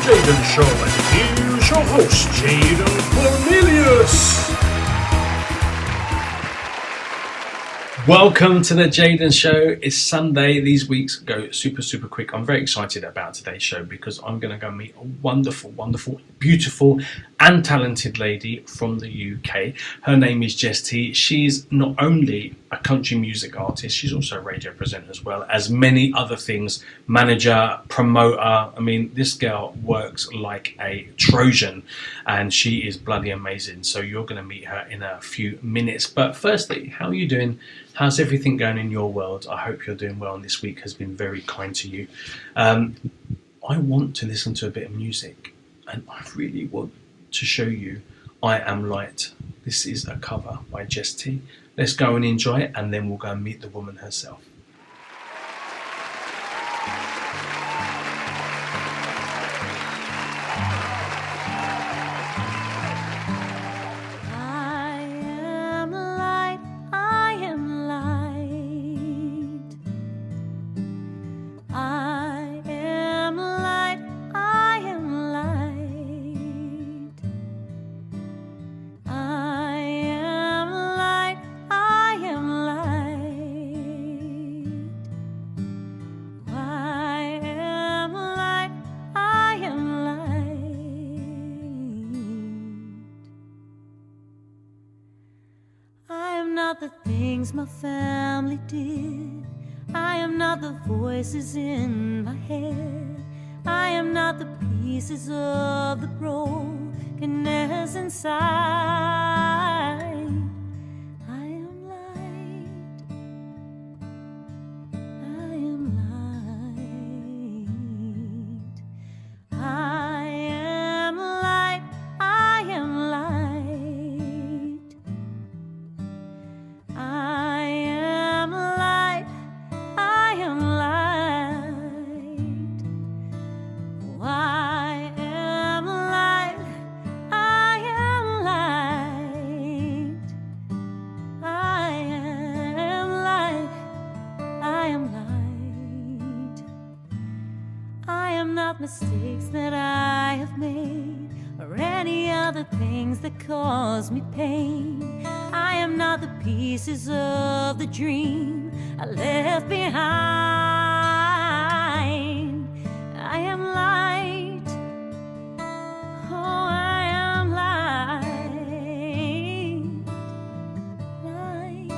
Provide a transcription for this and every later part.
Jaden Show, and here's your host, Jaden Cornelious. Welcome to the Jaden Show. It's Sunday. These weeks go super quick. I'm very excited about today's show because I'm going to go meet a wonderful, beautiful and talented lady from the UK. Her name is Jess T. She's not only a country music artist, she's also a radio presenter as well as many other things. Manager, promoter. I mean, this girl works like a Trojan and she is bloody amazing. So you're going to meet her in a few minutes. But firstly, how are you doing? How's everything going in your world? I hope you're doing well and this week has been very kind to you. I want to listen to a bit of music and I really want to show you I Am Light. This is a cover by Jess T. Let's go and enjoy it and then we'll go and meet the woman herself. The things my family did. I am not the voices in my head. I am not the pieces of the brokenness inside. I am light. I am light. I am light. I am light. I am light, I am light. Oh, I am light, I am light. I am light, I am light. I am not mistakes that I have made or any other things that cause me pain. I am not the pieces of the dream I left behind. I am light. Oh, I am light. Light.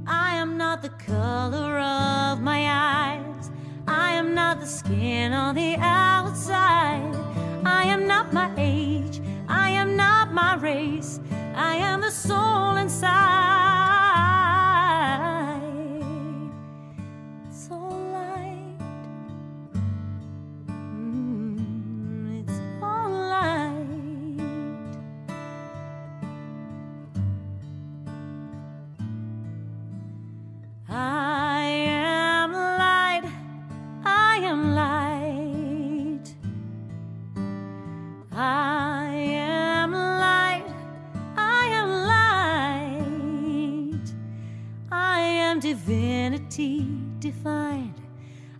I am not the color of my eyes. I am not the skin on the outside. I am not my age, I am not my race, I am the soul inside. It's all light, it's all light. I am light, I am light. I am light, I am light. I am divinity defined.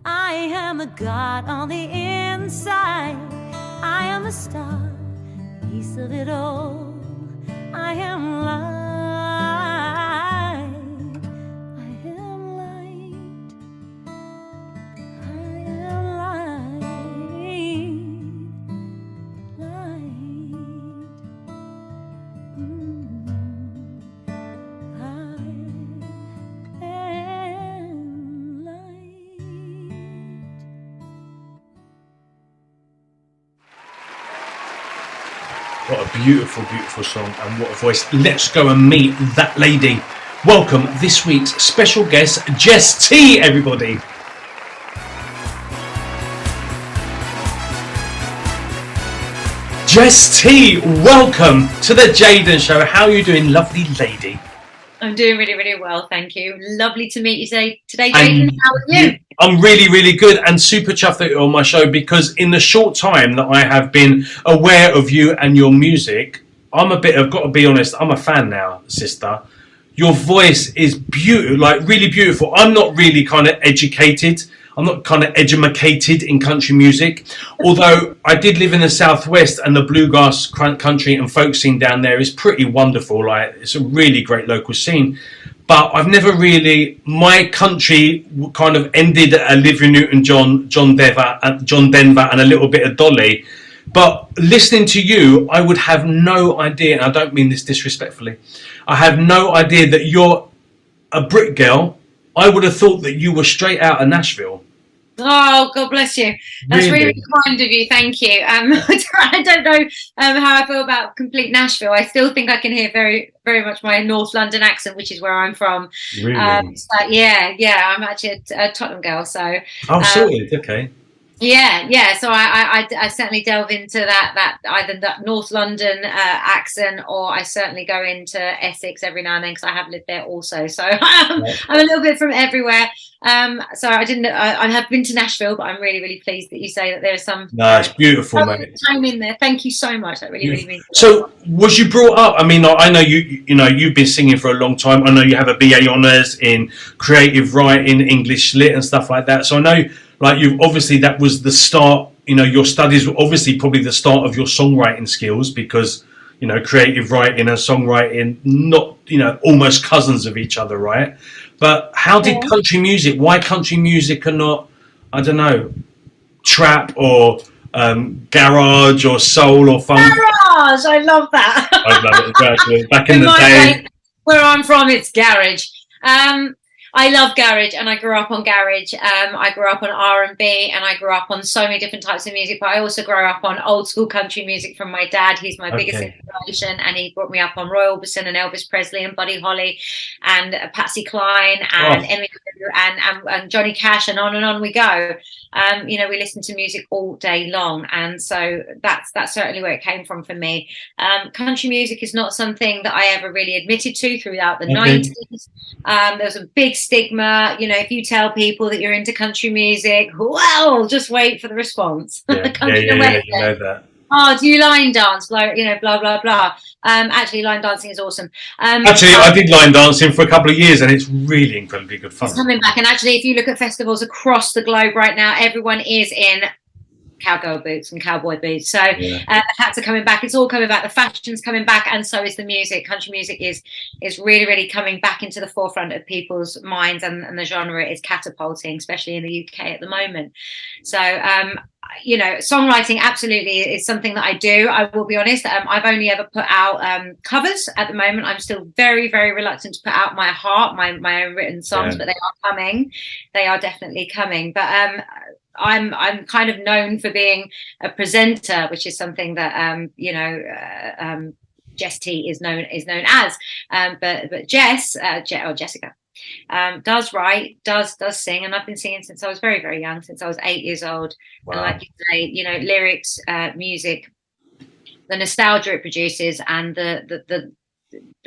I am a God on the inside. I am a star, piece of it all. I am light. I am light. I am light. What a beautiful song and what a voice. Let's go and meet that lady. Welcome this week's special guest, Jess T, everybody. Jess T, welcome to the Jaden Show. How are you doing, lovely lady? I'm doing really well, thank you. Lovely to meet you today, Jaden. How are you? I'm really good and super chuffed that you're on my show because in the short time that I have been aware of you and your music, I've got to be honest, I'm a fan now, sister. your voice is beautiful, like really beautiful. I'm not really kind of educated. I'm not kind of edumacated in country music, although I did live in the southwest, and the bluegrass country and folk scene down there is pretty wonderful. Like, it's a really great local scene. But I've never really, my country kind of ended at Olivia Newton-John, John Denver, and a little bit of Dolly. But listening to you, I would have no idea, and I don't mean this disrespectfully, I have no idea that you're a Brit girl. I would have thought that you were straight out of Nashville. Oh, God bless you. That's really kind of you. Thank you. I don't know how I feel about complete Nashville. I still think I can hear very, very much my North London accent, which is where I'm from. Really? So yeah, I'm actually a Tottenham girl. So. Oh, sorted. Okay. Yeah. So I certainly delve into that either that North London accent, or I certainly go into Essex every now and then, because I have lived there also. So I'm a little bit from everywhere. So I have been to Nashville, but I'm really, really pleased that you say that there's some. No, it's beautiful, mate. Time in there. Thank you so much. That really, really means. So, was you brought up? I mean, I know you've been singing for a long time. I know you have a BA honours in creative writing, English lit, and stuff like that. So I know, like, you obviously, that was the start. Your studies were obviously probably the start of your songwriting skills, because creative writing and songwriting, not almost cousins of each other, right? But how did country music? Why country music and not, I don't know, trap or garage or soul or funk? Garage, I love that. I love it, exactly. Back in the day, where I'm from, it's garage. I love garage, and I grew up on garage. I grew up on R&B, and I grew up on so many different types of music. But I also grew up on old school country music from my dad. He's my biggest inspiration, and he brought me up on Roy Orbison and Elvis Presley and Buddy Holly and Patsy Cline and Emily and Johnny Cash, and on we go. We listen to music all day long, and so that's certainly where it came from for me. Country music is not something that I ever really admitted to throughout the 90s. There was a big stigma. If you tell people that you're into country music, well, just wait for the response. You know that. Oh, do you line dance? Blah blah blah. Actually, line dancing is awesome. I did line dancing for a couple of years, and it's really incredibly good fun. It's coming back, and actually, if you look at festivals across the globe right now, everyone is in cowgirl boots and cowboy boots. So the hats are coming back. It's all coming back. The fashion's coming back, and so is the music. Country music is really, really coming back into the forefront of people's minds, and the genre is catapulting, especially in the UK at the moment. So songwriting absolutely is something that I do. I will be honest. I've only ever put out covers at the moment. I'm still very, very reluctant to put out my own written songs, but they are coming. They are definitely coming. But I'm kind of known for being a presenter, which is something that Jess T is known as. But Jess or Jessica does write, does sing, and I've been singing since I was very, very young, since I was 8 years old. Wow. And like you say, lyrics, music, the nostalgia it produces, and the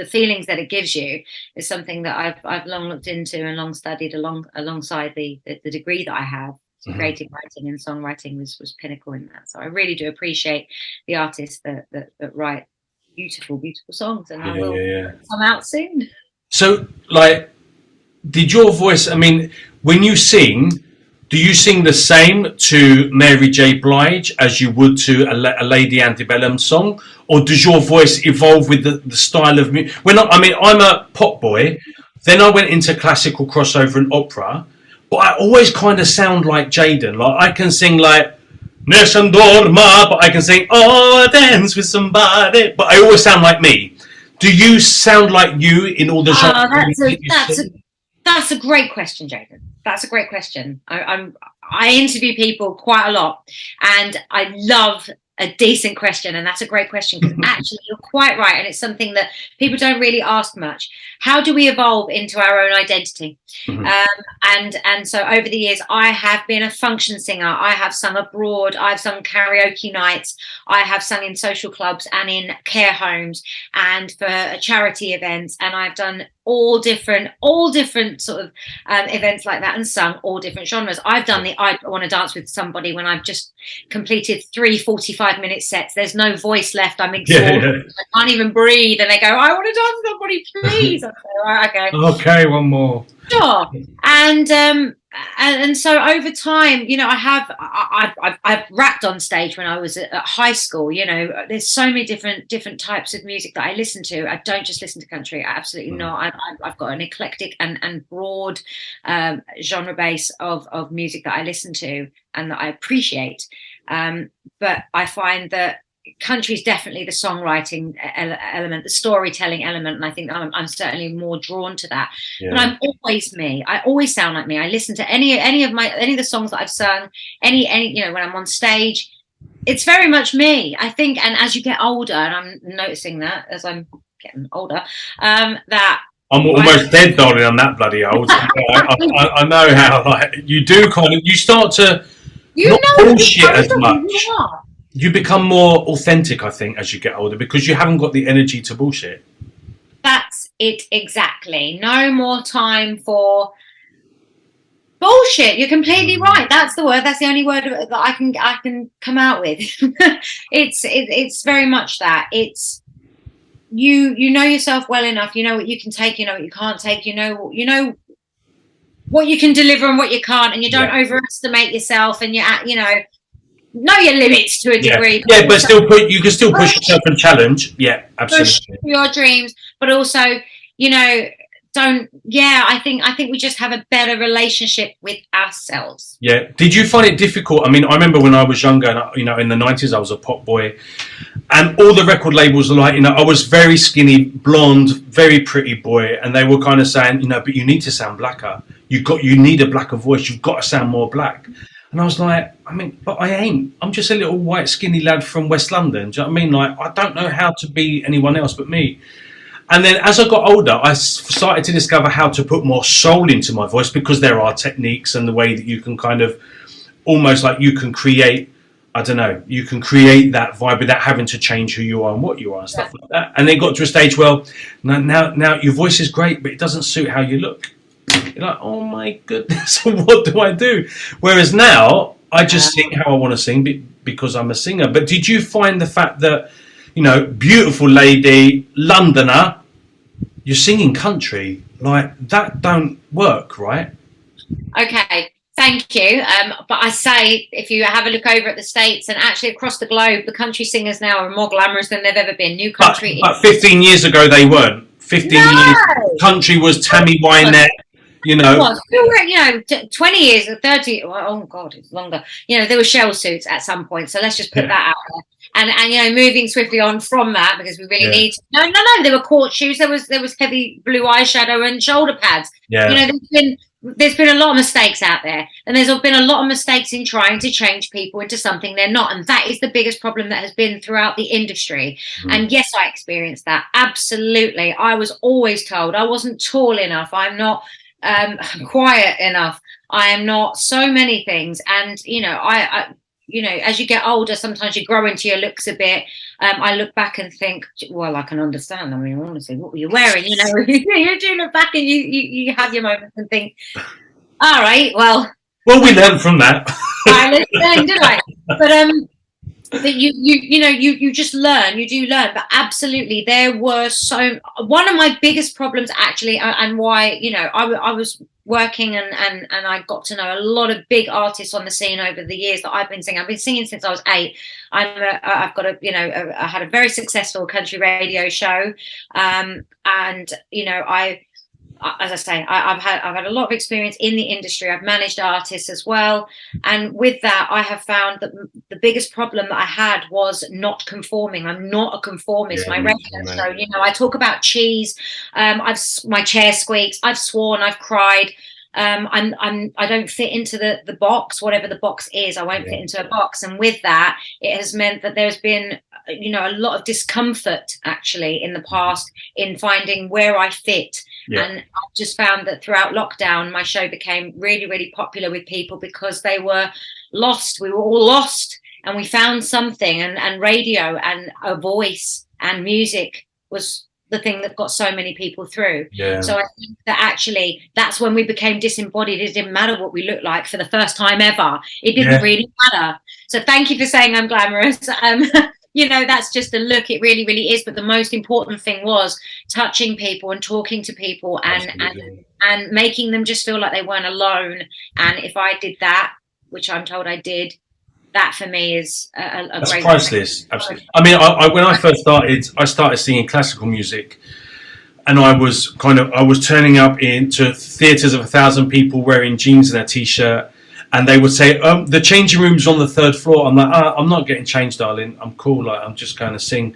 feelings that it gives you is something that I've long looked into and long studied alongside the degree that I have. Creative writing and songwriting was pinnacle in that. So I really do appreciate the artists that write beautiful, beautiful songs, and I will come out soon. So, did your voice, I mean, when you sing, do you sing the same to Mary J. Blige as you would to a Lady Antebellum song? Or does your voice evolve with the style of music? I'm a pop boy, then I went into classical crossover and opera, but I always kind of sound like Jaden. I can sing Nessun Dorma, but I can sing I dance with somebody, but I always sound like me. Do you sound like you in all the genres? That's a great question, Jaden. That's a great question. I interview people quite a lot, and I love a decent question, and that's a great question, because actually you're quite right, and it's something that people don't really ask much. How do we evolve into our own identity? And so over the years, I have been a function singer. I have sung abroad. I've sung karaoke nights. I have sung in social clubs and in care homes and for charity events, and I've done all different sort of events like that, and sung all different genres. I've done the I Want to Dance with Somebody when I've just completed 3 45-minute sets. There's no voice left. I'm exhausted. I can't even breathe. And they go, I want to dance with somebody, please. I say, all right, okay. Okay, one more. Sure. And so over time, you know, I've rapped on stage when I was at high school. You know, there's so many different types of music that I listen to. I don't just listen to country. Absolutely not. I've got an eclectic and broad genre base of music that I listen to and that I appreciate. But I find that country is definitely the songwriting element, the storytelling element, and I think I'm certainly more drawn to that. Yeah. But I'm always me. I always sound like me. I listen to any of the songs that I've sung, any you know, when I'm on stage, it's very much me, I think. And as you get older, and I'm noticing that as I'm getting older, that I'm almost dead, darling. I'm that bloody old. I know how, like, you do kind of, you start to not bullshit as much. You become more authentic, I think, as you get older, because you haven't got the energy to bullshit. That's it, exactly. No more time for bullshit. You're completely right. That's the word. That's the only word that I can come out with. It's very much that. It's you know yourself well enough. You know what you can take. You know what you can't take. You know what you can deliver and what you can't, and you don't overestimate yourself. And you know your limits to a degree. Yeah, but you can still push yourself and challenge. Yeah, absolutely. Push your dreams, but also, you know, I think we just have a better relationship with ourselves. Yeah. Did you find it difficult? I mean, I remember when I was younger, and, you know, in the 90s, I was a pop boy, and all the record labels were like, you know, I was very skinny, blonde, very pretty boy, and they were kind of saying, you know, but you need to sound blacker. You need a blacker voice. You've got to sound more black. And I was like, I mean, but I ain't. I'm just a little white, skinny lad from West London. Do you know what I mean? Like, I don't know how to be anyone else but me. And then as I got older, I started to discover how to put more soul into my voice, because there are techniques and the way that you can kind of almost like you can create, I don't know, you can create that vibe without having to change who you are and what you are and stuff like that. And then got to a stage, well, now your voice is great, but it doesn't suit how you look. You're like, oh my goodness, what do I do? Whereas now, I just sing how I want to sing because I'm a singer. But did you find the fact that, you know, beautiful lady, Londoner, you're singing country, like that don't work, right? Okay, thank you. But I say, if you have a look over at the States and actually across the globe, the country singers now are more glamorous than they've ever been. New country. But 15 years ago, they weren't. 15 years, country was Tammy Wynette. You know, 20 years, 30. Oh God, it's longer. You know, there were shell suits at some point. So let's just put that out there. And you know, moving swiftly on from that, because we really need. No. There were court shoes. There was heavy blue eyeshadow and shoulder pads. Yeah. You know, there's been a lot of mistakes out there, and there's been a lot of mistakes in trying to change people into something they're not, and that is the biggest problem that has been throughout the industry. And yes, I experienced that. Absolutely, I was always told I wasn't tall enough. I'm not quiet enough. I am not so many things. And you know, I you know, as you get older, sometimes you grow into your looks a bit. I look back and think, well, I can understand. I mean, honestly, what were you wearing? You know, you do look back and you have your moments and think, all right, well, we learned from that. I learned, did I? But you just learn. You do learn. But absolutely, there were one of my biggest problems actually, and why, you know, I was working and I got to know a lot of big artists on the scene over the years that I've been singing. I've been singing since I was 8. I had a very successful country radio show, and you know, as I say, I've had a lot of experience in the industry. I've managed artists as well, and with that, I have found that the biggest problem that I had was not conforming. I'm not a conformist. My radio show, you know, I talk about cheese. My chair squeaks. I've sworn. I've cried. I don't fit into the box, whatever the box is. I won't fit into a box, and with that, it has meant that there's been, you know, a lot of discomfort actually in the past in finding where I fit. Yeah. And I've just found that throughout lockdown, my show became really, really popular with people because they were lost. We were all lost, and we found something, and radio and a voice and music was the thing that got so many people through. Yeah. So I think that actually that's when we became disembodied. It didn't matter what we looked like for the first time ever. It didn't really matter. So thank you for saying I'm glamorous. You know, that's just a look. It really, really is. But the most important thing was touching people and talking to people and making them just feel like they weren't alone. And if I did that, which I'm told I did, that for me is that's great priceless. Thing. Absolutely. I mean, when I first started, I started singing classical music, and I was turning up into theatres of 1,000 people wearing jeans and a t-shirt, and they would say, the changing room's on the 3rd floor. I'm like, I'm not getting changed, darling. I'm cool. Like, I'm just going to sing.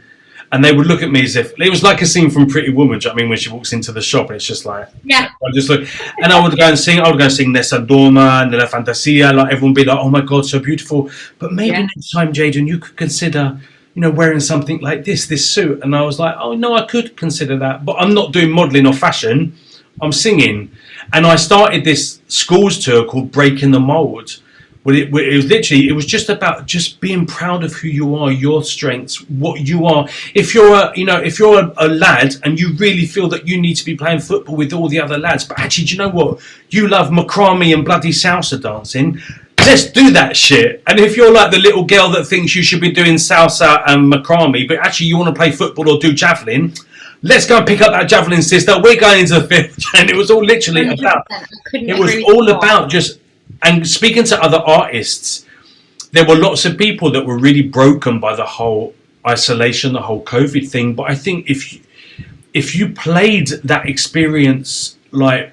And they would look at me as if it was like a scene from Pretty Woman. Do you know what I mean? When she walks into the shop, and it's just like, I just look, and I would go and sing. I would go and sing Nessa Dorma and La Fantasia. Like, everyone would be like, oh my God, so beautiful. But maybe next time, Jaden, you could consider, you know, wearing something like this suit. And I was like, oh no, I could consider that, but I'm not doing modelling or fashion. I'm singing. And I started this schools tour called Breaking the Mold. Well, it was just about just being proud of who you are, your strengths, what you are. If you're a lad and you really feel that you need to be playing football with all the other lads, but actually, do you know what? You love macrame and bloody salsa dancing. Let's do that shit. And if you're like the little girl that thinks you should be doing salsa and macrame, but actually you want to play football or do javelin, let's go and pick up that javelin, sister. We're going into the field. And it was all literally about. It was all about just. And speaking to other artists, there were lots of people that were really broken by the whole isolation, the whole COVID thing. But I think if you played that experience like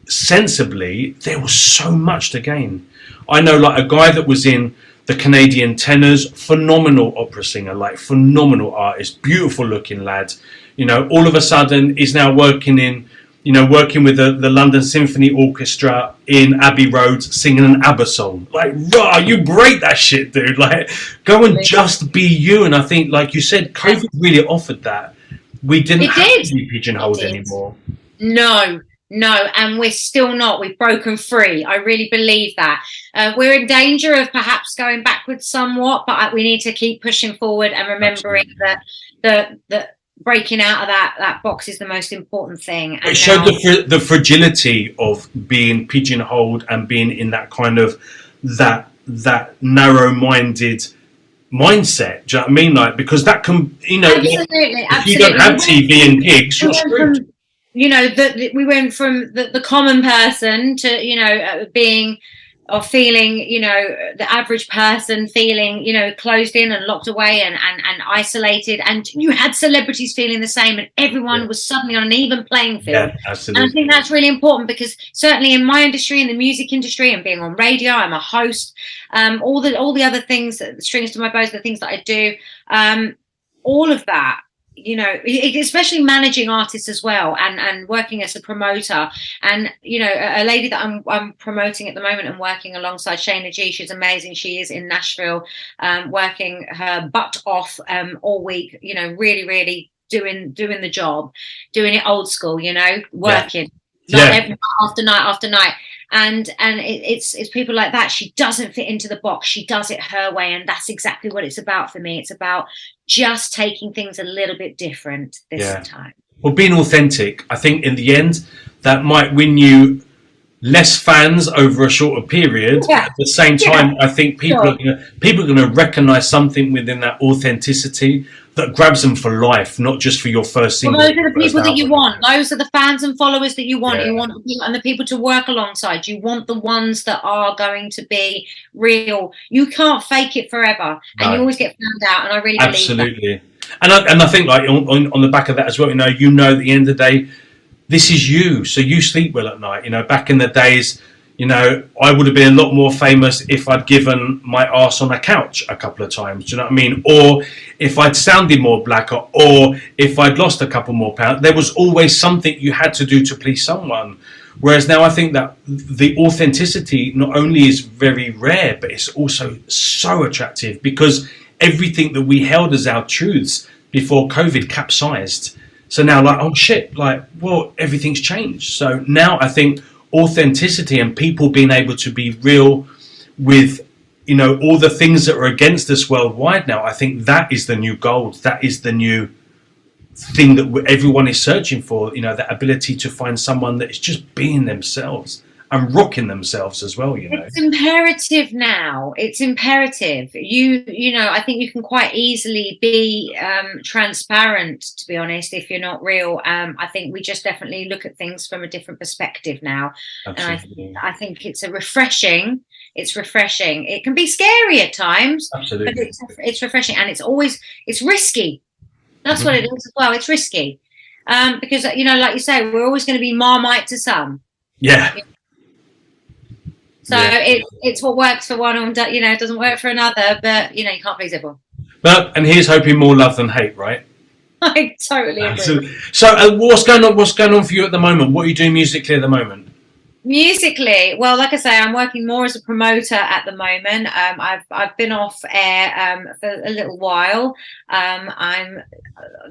sensibly, there was so much to gain. I know like a guy that was in the Canadian Tenors, phenomenal opera singer, like phenomenal artist, beautiful looking lad. You know, all of a sudden is now working with the London Symphony Orchestra in Abbey Road, singing an ABBA song. Like, rah, you break that shit, dude. Like, go and just be you. And I think, like you said, COVID really offered that. We didn't have to be pigeonholed anymore. No, and we're still not. We've broken free. I really believe that. We're in danger of perhaps going backwards somewhat, but we need to keep pushing forward and remembering that breaking out of that box is the most important thing. And it showed the fragility of being pigeonholed and being in that kind of that narrow-minded mindset. Do you know what I mean? Like, because that can, absolutely. If you don't have TV and gigs, you're screwed. We went from the common person to being or feeling, the average person feeling, closed in and locked away and isolated. And you had celebrities feeling the ssame, and everyone was suddenly on an even playing field. Yeah, absolutely. And I think that's really important, because certainly in my industry, in the music industry, and being on radio, I'm a host, all the other things, the strings to my bows, the things that I do, all of that, especially managing artists as well, and working as a promoter, and a lady that I'm promoting at the moment and working alongside, Shayna G. She's amazing. She is in Nashville, working her butt off all week. Really, really doing the job, doing it old school. Working every night after night after night. And it's people like that. She doesn't fit into the box. She does it her way, and that's exactly what it's about for me. It's about just taking things a little bit different this time. Well, being authentic, I think in the end that might win you less fans over a shorter period. At the same time, I think people are going to recognize something within that authenticity that grabs them for life, not just for your first single. Well, those are the people that you want. Those are the fans and followers that you want. You want the people to work alongside. You want the ones that are going to be real. You can't fake it forever, and you always get found out. And I really believe that. And I think like on the back of that as well, at the end of the day, this is you. So you sleep well at night. Back in the days, I would have been a lot more famous if I'd given my arse on a couch a couple of times. Do you know what I mean? Or if I'd sounded more blacker, or if I'd lost a couple more pounds. There was always something you had to do to please someone. Whereas now I think that the authenticity not only is very rare, but it's also so attractive, because everything that we held as our truths before COVID capsized. So now, like, oh shit, like, well, everything's changed. So now I think authenticity and people being able to be real with, all the things that are against us worldwide now, I think that is the new gold. That is the new thing that everyone is searching for. You know, that ability to find someone that is just being themselves and rocking themselves as well. You know, it's imperative now. It's imperative. You know, I think you can quite easily be transparent, to be honest, if you're not real. I think we just definitely look at things from a different perspective now. absolutely. And I think it's refreshing. It's refreshing. It can be scary at times, Absolutely. but it's refreshing, and it's risky. That's what it is as well. It's risky because, you know, like you say, we're always going to be Marmite to some. Yeah. So it's what works for one, and you know, it doesn't work for another. But you know, you can't please everyone. But and here's hoping more love than hate, right? I totally agree. So what's going on? What's going on for you at the moment? What are you doing musically at the moment? Musically, well, like I say, I'm working more as a promoter at the moment. I've been off air for a little while. I'm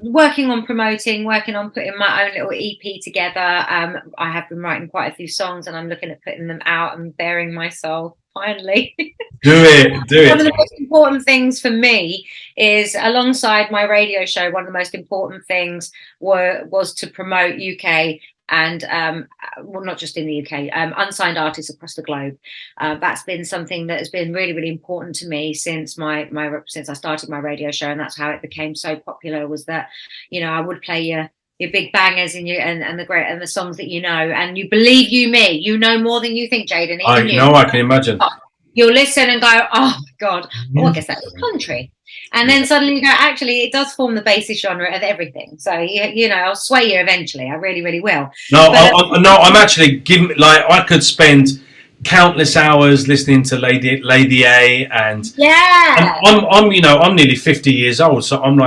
working on promoting, working on putting my own little EP together. I have been writing quite a few songs, and I'm looking at putting them out and bearing my soul. Finally, do it. One of the most important things for me is, alongside my radio show, one of the most important things was to promote UK. And well, not just in the UK, unsigned artists across the globe. That's been something that has been really, really important to me since since I started my radio show, and that's how it became so popular. Was that, you know, I would play your big bangers and the songs that you know, and you believe me, you know more than you think, Jaden. I know, I can imagine. You'll listen and go, oh my God, I guess that's country. And then suddenly you go, actually, it does form the basis genre of everything. So, you know, I'll sway you eventually. I really, really will. No, I'm actually giving, like, I could spend countless hours listening to Lady A, and I'm you know, I'm nearly 50 years old, so I'm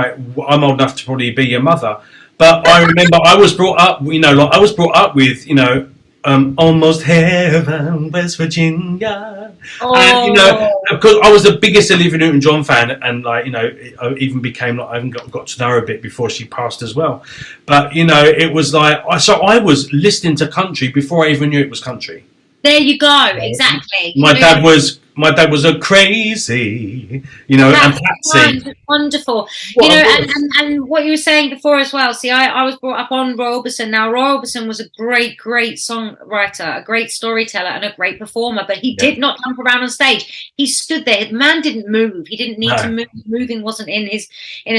old enough to probably be your mother. But I remember I was brought up, you know, like I was brought up with, you know, Almost Heaven, West Virginia. And, you know, because I was the biggest Olivia Newton-John fan, and, like, you know, I even became, like, I even got to know her a bit before she passed as well. But, you know, it was like, so I was listening to country before I even knew it was country. There you go, exactly. My dad was a crazy, you know, and Patsy. Wonderful. You know, and what you were saying before as well. See, I was brought up on Roy Orbison. Now, Roy Orbison was a great songwriter, a great storyteller, and a great performer, but he did not jump around on stage. He stood there. The man didn't move. He didn't need to move. Moving wasn't in his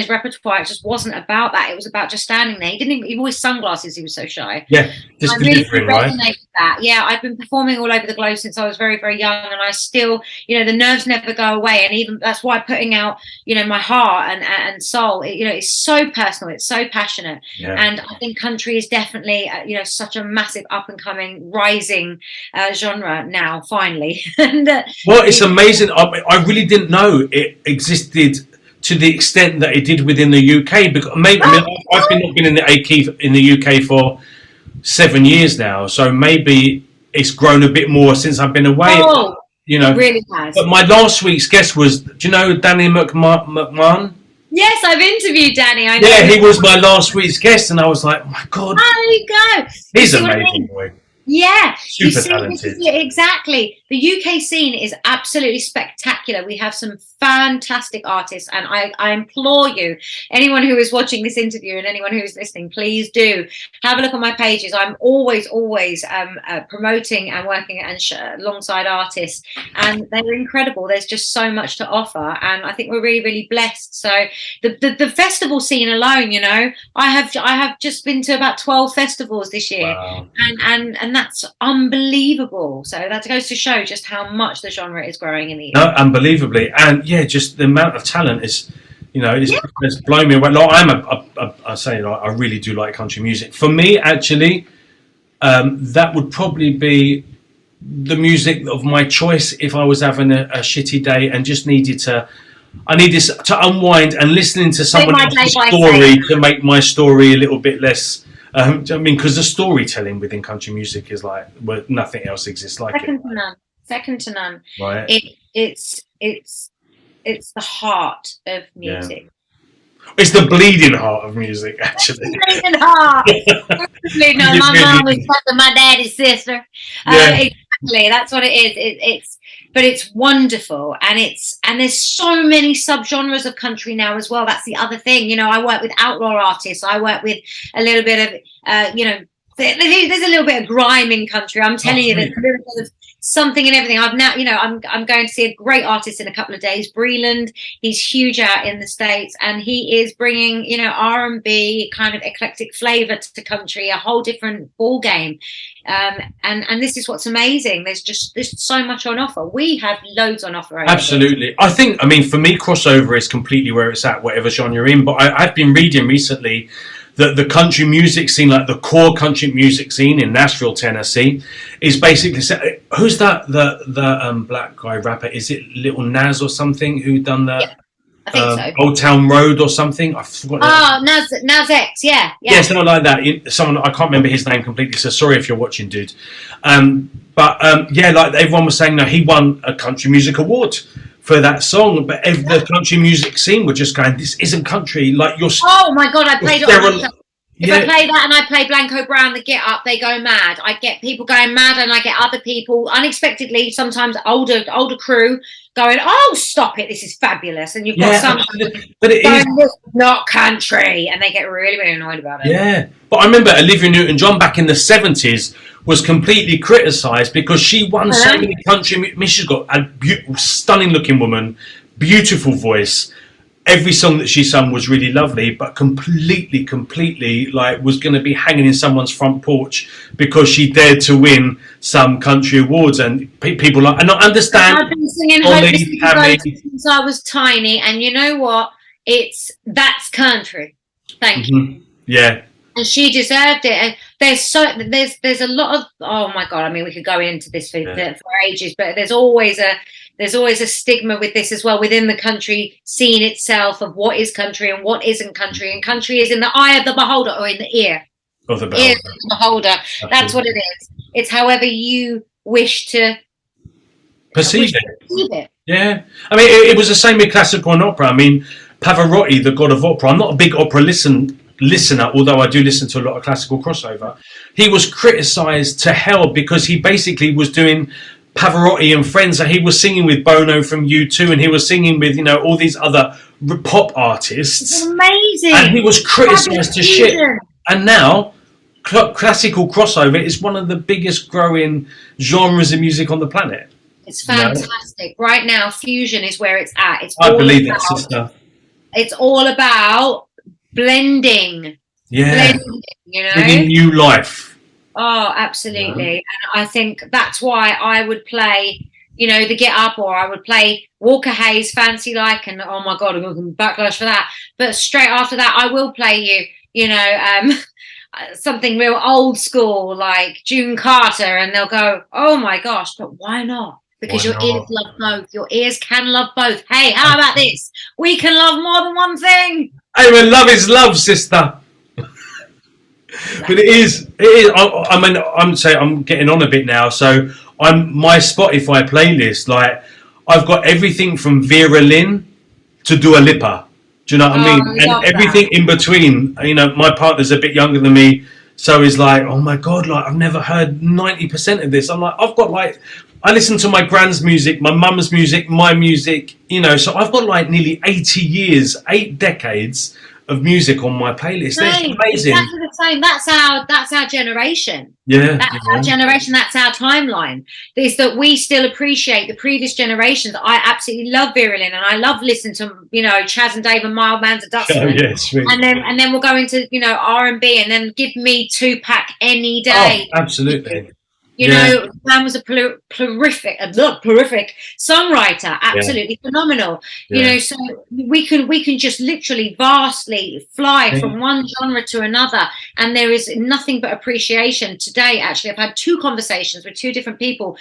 repertoire. It just wasn't about that. It was about just standing there. He didn't even, he wore sunglasses. He was so shy. Yeah, just delivering, right? That. Yeah, I've been performing all over the globe since I was very, very young, and I still, you know, the nerves never go away, and even that's why putting out, you know, my heart and soul, you know, it's so personal, it's so passionate, and I think country is definitely, you know, such a massive up and coming, rising genre now, finally. And well, it's amazing. I really didn't know it existed to the extent that it did within the UK. Because maybe I've been in the UK for 7 years now, so maybe it's grown a bit more since I've been away. You know, it really has. But my last week's guest was, do you know Danny McMahon? Yes, I've interviewed Danny. I know. Yeah, he was my last week's guest, and I was like, oh my God, there you go. He's amazing, boy. Yeah, super talented. Exactly. The UK scene is absolutely spectacular. We have some fantastic artists, and I implore you, anyone who is watching this interview and anyone who is listening, please do have a look on my pages. I'm always promoting and working alongside artists, and they're incredible. There's just so much to offer, and I think we're really, really blessed. So the festival scene alone, you know, I have just been to about 12 festivals this year. Wow. And that's unbelievable. So that goes to show just how much the genre is growing in the UK. No, unbelievably. And yeah, just the amount of talent is, you know, it's blown me away. Like, I really do like country music. For me, actually, that would probably be the music of my choice if I was having a shitty day and just needed to unwind, and listening to someone else's story to make my story a little bit less. I mean, because the storytelling within country music is like, well, nothing else exists like Second to none. Right. It's the heart of music. Yeah. It's the bleeding heart of music, actually. It's the bleeding heart. No, my mom was my daddy's sister. exactly. That's what it is. But it's wonderful, and there's so many subgenres of country now as well. That's the other thing. You know, I work with outlaw artists. I work with a little bit of, you know, there's a little bit of grime in country. I'm telling you, there's a little bit of something and everything. I've now, you know, I'm going to see a great artist in a couple of days, Breland. He's huge out in the States, and he is bringing, you know, R&B kind of eclectic flavor to country, a whole different ball game. And this is what's amazing. There's so much on offer. We have loads on offer. Absolutely. I mean, for me, crossover is completely where it's at, whatever genre you're in. But I've been reading recently that the country music scene, like the core country music scene in Nashville, Tennessee, is basically, who's that? The black guy rapper? Is it Little Nas or something who done the? Yeah. I think so. Old Town Road or something. I forgot. Oh, Nas X, yeah. Yeah, something like that. Someone, I can't remember his name completely. So sorry if you're watching, dude. But yeah, like everyone was saying, no, he won a country music award for that song. But the country music scene were just going, this isn't country. Like you're. Oh my God, I played it on. If I play that and I play Blanco Brown, the Get Up, they go mad. I get people going mad, and I get other people unexpectedly, sometimes older crew, going, "Oh, stop it! This is fabulous!" And you've got some, but it is not country, and they get really, really annoyed about it. Yeah, but I remember Olivia Newton-John back in the 70s was completely criticised because she won so many country. I mean, she's got a stunning-looking woman, beautiful voice. Every song that she sung was really lovely, but completely like was going to be hanging in someone's front porch because she dared to win some country awards, and people like, and I understand. I've been singing Hopeless since I was tiny, and you know what? That's country. Thank you. Yeah. And she deserved it. And there's a lot of, oh my God, I mean, we could go into this for ages, but there's always a stigma with this as well within the country scene itself of what is country and what isn't country. And country is in the eye of the beholder, or in the ear of the beholder. Absolutely. That's what it is. It's however you wish to perceive it. Yeah. I mean, it was the same with classical and opera. I mean, Pavarotti, the god of opera, I'm not a big opera listener, although I do listen to a lot of classical crossover. He was criticised to hell because he basically was doing Pavarotti and Friends, and he was singing with Bono from U2, and he was singing with, you know, all these other pop artists. It's amazing. And he was criticised to shit. And now, classical crossover is one of the biggest growing genres of music on the planet. It's fantastic. No? Right now, fusion is where it's at. I believe that, sister. It's all about blending. Yeah. Blending, you know? Bringing new life. Oh, absolutely. And I think that's why I would play, you know, the Get Up, or I would play Walker Hayes, Fancy Like, and oh my God, I'm going to backlash for that. But straight after that, I will play you know, something real old school like June Carter, and they'll go, oh my gosh, but why not? Because your ears love both. Your ears can love both. Hey, how about this? We can love more than one thing. Hey, man, love is love, sister. But it is. I mean, I'm getting on a bit now. So my Spotify playlist, like I've got everything from Vera Lynn to Dua Lipa. Do you know what I mean? And everything in between. You know, my partner's a bit younger than me, so he's like, oh my God, like I've never heard 90% of this. I'm like, I've got like, I listen to my grand's music, my mum's music, my music. You know, so I've got like nearly 80 years, 8 decades of music on my playlist. That's amazing. Exactly the same. That's our generation. Yeah. That's our generation. That's our timeline. Is that we still appreciate the previous generations. I absolutely love Vera Lynn, and I love listening to, you know, Chaz and Dave and Mild Man's a Dustman. Oh, yeah, sweet. And then we'll go into, you know, R&B, and then give me Tupac any day. Oh, absolutely. You know, man was a prolific songwriter, absolutely phenomenal. Yeah. You know, so we can just literally vastly fly from one genre to another, and there is nothing but appreciation. Today, actually, I've had 2 conversations with 2 different people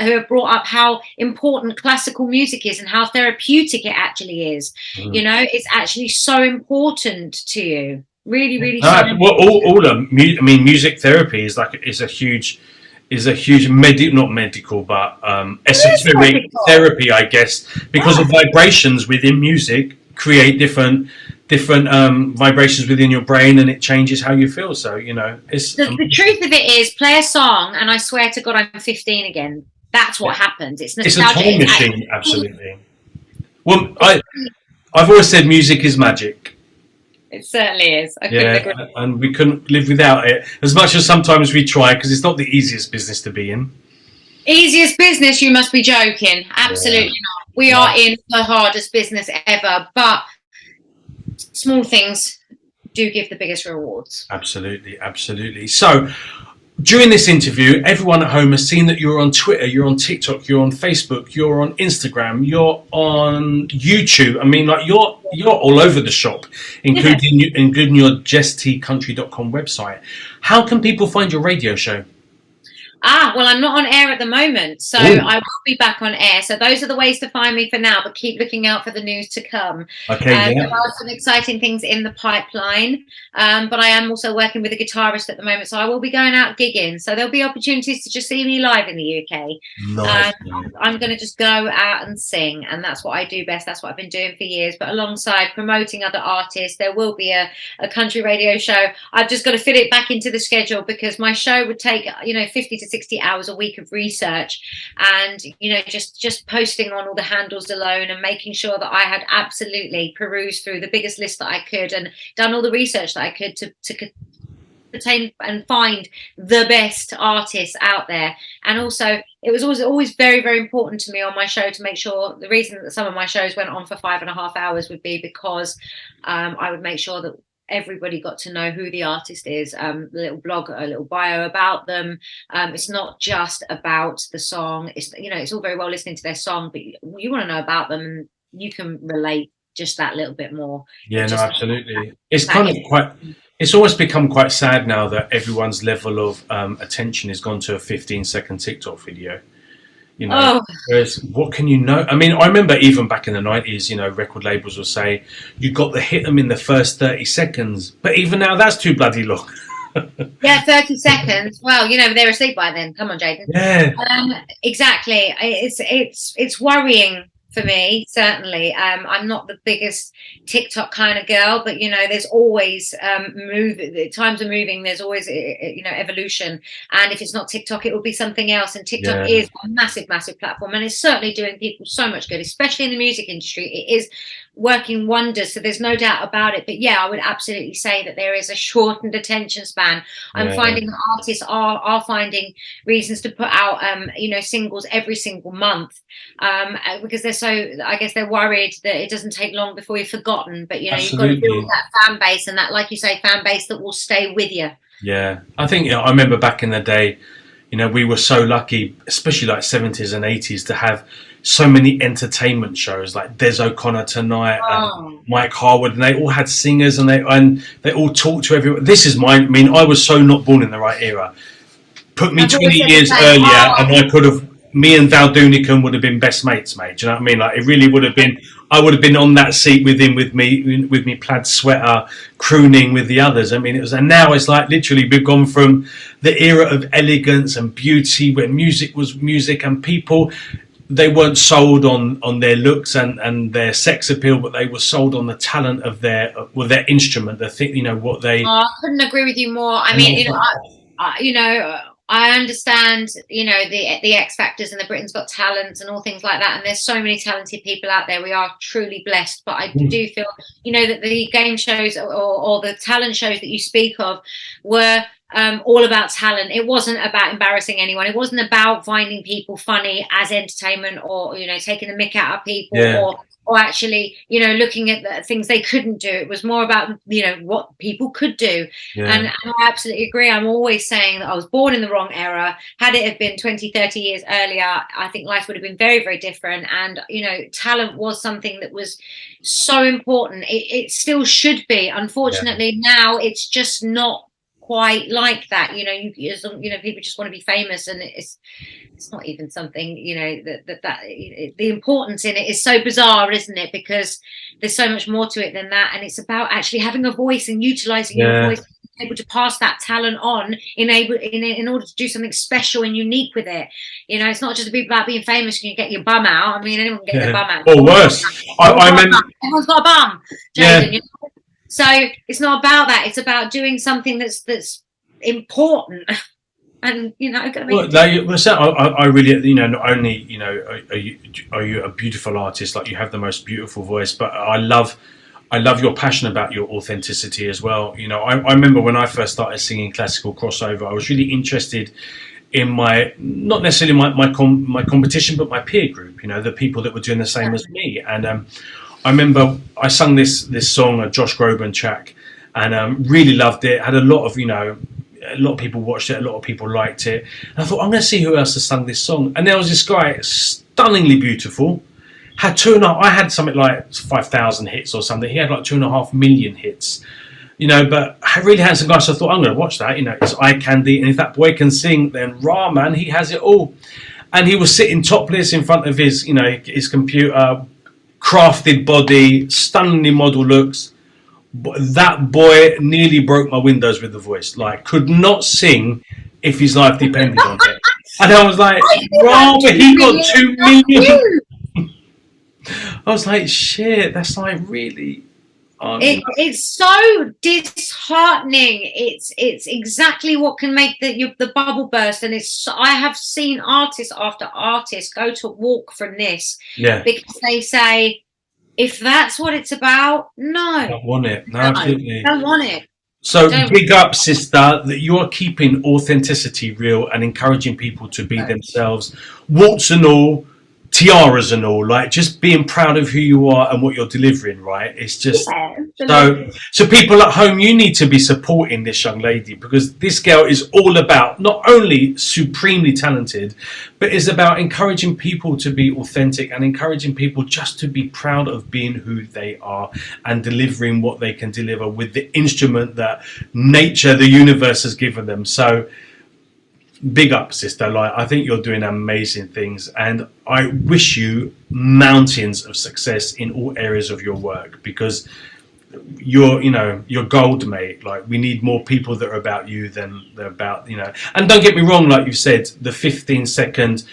who have brought up how important classical music is and how therapeutic it actually is. You know, it's actually so important to you. Really, really. Well, music therapy is a huge not medical, but esoteric therapy, I guess, because the vibrations within music create different different vibrations within your brain, and it changes how you feel. So it's the truth of it is, play a song, and I swear to God, I'm 15 again. That's what happens. It's nostalgia. It's a time machine, absolutely. Well, I've always said music is magic. It certainly is. I couldn't agree. And we couldn't live without it, as much as sometimes we try, because it's not the easiest business to be in. Easiest business? You must be joking. Absolutely not. We are in the hardest business ever, but small things do give the biggest rewards. Absolutely, absolutely. So, during this interview, everyone at home has seen that you're on Twitter, you're on TikTok, you're on Facebook, you're on Instagram, you're on YouTube. I mean, like you're all over the shop, including your JessTCountry.com website. How can people find your radio show? Well, I'm not on air at the moment, so I will be back on air. So those are the ways to find me for now, but keep looking out for the news to come. Okay, There are some exciting things in the pipeline, but I am also working with a guitarist at the moment, so I will be going out gigging. So there'll be opportunities to just see me live in the UK. Nice. I'm going to just go out and sing, and that's what I do best. That's what I've been doing for years. But alongside promoting other artists, there will be a country radio show. I've just got to fit it back into the schedule, because my show would take 50 to 60 hours a week of research, and just posting on all the handles alone, and making sure that I had absolutely perused through the biggest list that I could, and done all the research that I could to attain and find the best artists out there. And also, it was always very, very important to me on my show to make sure, the reason that some of my shows went on for 5.5 hours would be because I would make sure that everybody got to know who the artist is, a little blog, a little bio about them. It's not just about the song. It's all very well listening to their song, but you want to know about them, and you can relate just that little bit more. Yeah, no, absolutely. It's it's always become quite sad now that everyone's level of attention has gone to a 15-second TikTok video. Whereas what can you know? I mean, I remember even back in the 90s, record labels would say you got to hit them in the first 30 seconds. But even now, that's too bloody long. Yeah, 30 seconds. Well, they're asleep by then. Come on, Jaden. Yeah. Exactly. It's worrying for me, certainly. I'm not the biggest TikTok kind of girl, but there's always times are moving. There's always evolution, and if it's not TikTok, it will be something else. And TikTok is a massive platform, and it's certainly doing people so much good, especially in the music industry. It is working wonders, so there's no doubt about it. But I would absolutely say that there is a shortened attention span. I'm finding that artists are finding reasons to put out singles every single month, because I guess they're worried that it doesn't take long before you're forgotten. But you've got to build that fan base, and that, like you say, fan base that will stay with you. Yeah, I think I remember back in the day, we were so lucky, especially like 70s and 80s, to have so many entertainment shows like Des O'Connor Tonight and Mike Harwood, and they all had singers, and they all talked to everyone. This is I was so not born in the right era. Put me 20 years earlier, and me and Val Doonican would have been best mates, mate. Do you know what I mean? Like, it really would have been. I would have been on that seat with him, with me plaid sweater, crooning with the others. I mean, and now it's like literally we've gone from the era of elegance and beauty, where music was music, and people, they weren't sold on their looks and their sex appeal, but they were sold on the talent of their instrument. The thing, what they. I couldn't agree with you more. I mean, I understand, the X Factors and the Britain's Got Talent and all things like that. And there's so many talented people out there. We are truly blessed. But I do feel, that the game shows or the talent shows that you speak of were all about talent. It wasn't about embarrassing anyone. It wasn't about finding people funny as entertainment, or, taking the mick out of people, or actually, looking at the things they couldn't do. It was more about, what people could do. And I absolutely agree. I'm always saying that I was born in the wrong era. Had it have been 20, 30 years earlier, I think life would have been very, very different. And, talent was something that was so important. It still should be. Unfortunately, now it's just not quite like that. People just want to be famous, and it's not even something, that the importance in it is so bizarre, isn't it? Because there's so much more to it than that, and it's about actually having a voice and utilizing your voice, able to pass that talent on in order to do something special and unique with it. It's not just about being famous and you get your bum out. I mean, anyone can get their bum out. Or worse. I mean, everyone's got a bum. Jaden, So it's not about that. It's about doing something that's important. And Well, I really, not only, are you a beautiful artist, like you have the most beautiful voice, but I love your passion about your authenticity as well. I remember when I first started singing classical crossover, I was really interested in not necessarily my competition, but my peer group. The people that were doing the same as me. And I remember I sung this song, a Josh Groban track, and really loved it. Had a lot of people watched it, a lot of people liked it. And I thought, I'm going to see who else has sung this song. And there was this guy, stunningly beautiful, I had something like 5,000 hits or something. He had like 2.5 million hits, but a really handsome guy. So I thought, I'm going to watch that. It's eye candy. And if that boy can sing, then rah, man, he has it all. And he was sitting topless in front of his computer, crafted body, stunningly model looks. That boy nearly broke my windows with the voice. Like, could not sing if his life depended on it. And I was like, wow, but he got 2 million. I was like, shit, that's like really. It's so disheartening. It's exactly what can make the bubble burst. And I have seen artist after artist go to walk from this. Yeah. Because they say, if that's what it's about, no. I don't want it. No, absolutely. Don't want it. So big up, sister, that you are keeping authenticity real and encouraging people to be themselves, warts and all, tiaras and all, like just being proud of who you are and what you're delivering, right? It's just so people at home, you need to be supporting this young lady, because this girl is all about not only supremely talented, but is about encouraging people to be authentic and encouraging people just to be proud of being who they are and delivering what they can deliver with the instrument that nature, the universe has given them. So big up, sister. Like, I think you're doing amazing things, and I wish you mountains of success in all areas of your work, because you're gold, mate. Like, we need more people that are about you than they're about, and don't get me wrong, like you said, the 15-second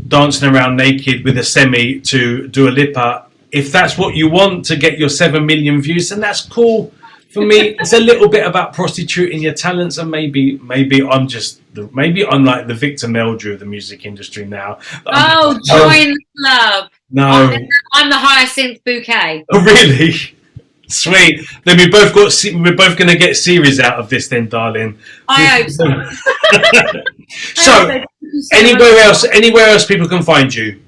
dancing around naked with a semi to do a lipper, if that's what you want to get your 7 million views, then that's cool. For me, it's a little bit about prostituting your talents, and maybe I'm like the Victor Meldrew of the music industry now. Oh, join the club. No, I'm the hyacinth bouquet. Oh, really? Sweet. Then we're both going to get series out of this, then, darling. I hope so. So, anywhere else people can find you?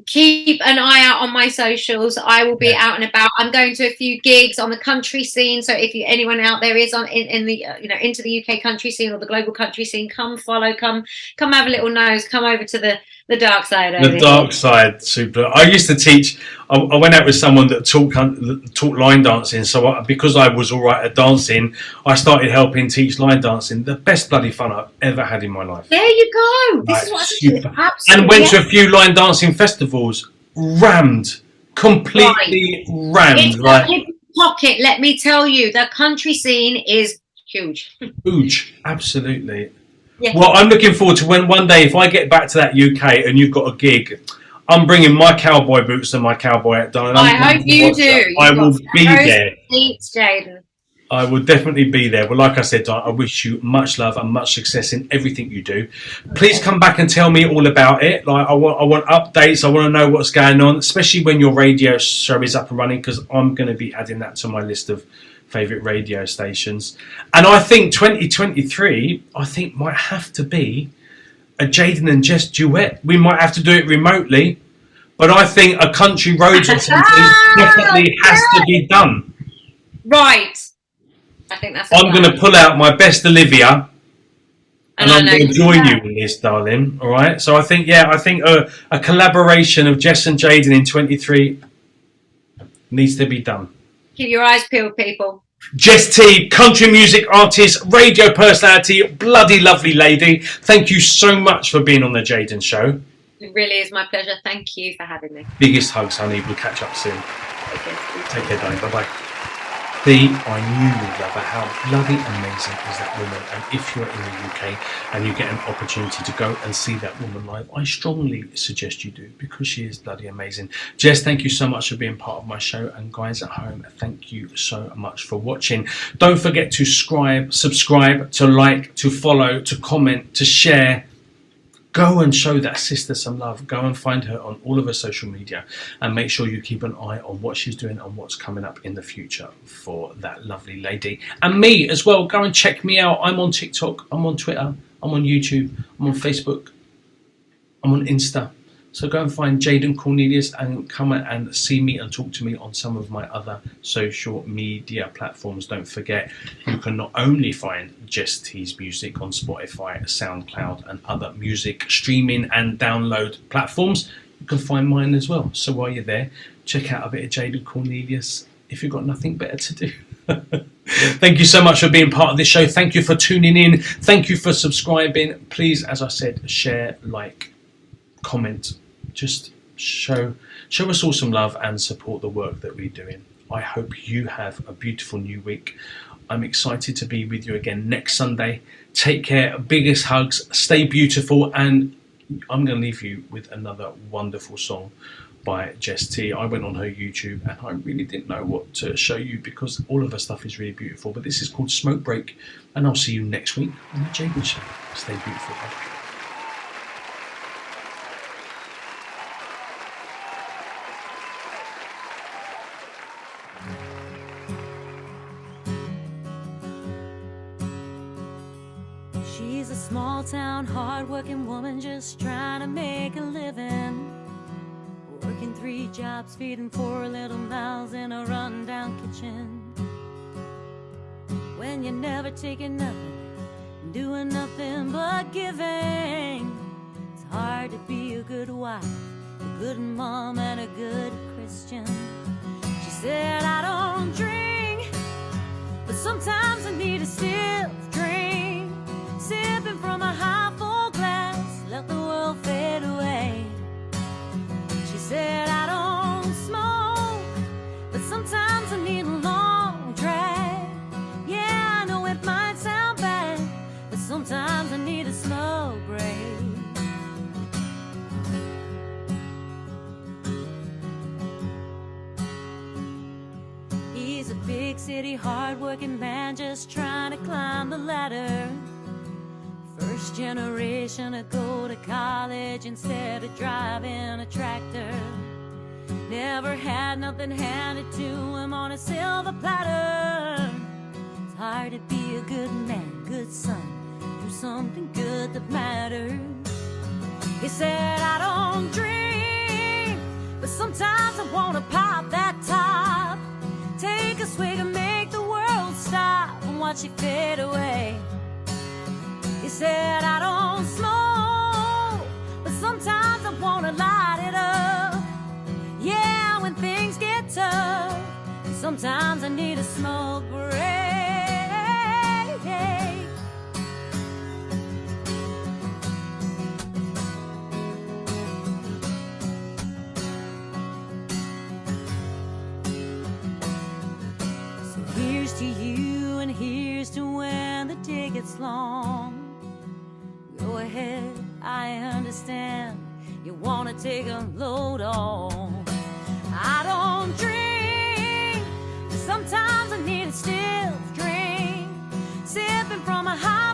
Keep an eye out on my socials. I will be out and about. I'm going to a few gigs on the country scene. So if anyone out there is in the into the UK country scene or the global country scene, come follow, come have a little nose, come over to the dark side. The dark side, super. I used to teach. I went out with someone that taught line dancing. So because I was all right at dancing, I started helping teach line dancing. The best bloody fun I've ever had in my life. There you go. This is what super. And went to a few line dancing festivals. Rammed, completely rammed. It's like a pocket. Let me tell you, the country scene is huge. Huge, absolutely. Yeah. Well, I'm looking forward to when one day, if I get back to that UK and you've got a gig, I'm bringing my cowboy boots and my cowboy hat down. I hope you do. I will be there. Seats, Jaden. I will definitely be there. Well, like I said, I wish you much love and much success in everything you do. Please come back and tell me all about it. Like, I want updates. I want to know what's going on, especially when your radio show is up and running, because I'm going to be adding that to my list of favourite radio stations. And I think 2023, might have to be a Jaden and Jess duet. We might have to do it remotely, but I think a country roads or something definitely has to be done. Right. I think that's. I'm going to pull out my best Olivia, and I'm going to join you in this, darling. All right. So I think a collaboration of Jess and Jaden in 23 needs to be done. Keep your eyes peeled, people. Jess T, country music artist, radio personality, bloody lovely lady. Thank you so much for being on the Jaden Show. It really is my pleasure. Thank you for having me. Biggest hugs, honey. We'll catch up soon. Take care. Take care, darling. Bye-bye. B, I knew you'd love her. How bloody amazing is that woman? And if you're in the UK and you get an opportunity to go and see that woman live, I strongly suggest you do, because she is bloody amazing. Jess, thank you so much for being part of my show. And guys at home, thank you so much for watching. Don't forget to subscribe, to like, to follow, to comment, to share. Go and show that sister some love. Go and find her on all of her social media and make sure you keep an eye on what she's doing and what's coming up in the future for that lovely lady. And me as well. Go and check me out. I'm on TikTok. I'm on Twitter. I'm on YouTube. I'm on Facebook. I'm on Insta. So go and find Jaden Cornelious and come and see me and talk to me on some of my other social media platforms. Don't forget, you can not only find Jess T's music on Spotify, SoundCloud and other music streaming and download platforms, you can find mine as well. So while you're there, check out a bit of Jaden Cornelious if you've got nothing better to do. Thank you so much for being part of this show. Thank you for tuning in. Thank you for subscribing. Please, as I said, share, like, comment. Just show us all some love and support the work that we're doing. I hope you have a beautiful new week. I'm excited to be with you again next Sunday. Take care, biggest hugs, stay beautiful, and I'm going to leave you with another wonderful song by Jess T. I went on her YouTube and I really didn't know what to show you because all of her stuff is really beautiful. But this is called Smoke Break, and I'll see you next week on the Jaden Show. Stay beautiful. Bye. She's a small town, hard-working woman just trying to make a living. Working 3 jobs, feeding 4 little mouths in a run-down kitchen. When you're never taking nothing, doing nothing but giving, it's hard to be a good wife, a good mom, and a good Christian. She said, I don't drink, but sometimes I need a stiff drink. Sipping from a half full glass, let the world fade away. She said, I don't smoke, but sometimes I need a long drag. Yeah, I know it might sound bad, but sometimes I need a smoke break. He's a big city, hard-working man just trying to climb the ladder. First generation to go to college instead of driving a tractor. Never had nothing handed to him on a silver platter. It's hard to be a good man, good son, do something good that matters. He said, I don't drink, but sometimes I wanna pop that top. Take a swig and make the world stop and watch it fade away. He said, I don't smoke, but sometimes I wanna light it up. Yeah, when things get tough, sometimes I need a smoke break. So here's to you and here's to when the day gets long. Go ahead, I understand you wanna take a load on. I don't drink, but sometimes I need a stiff drink. Sipping from a high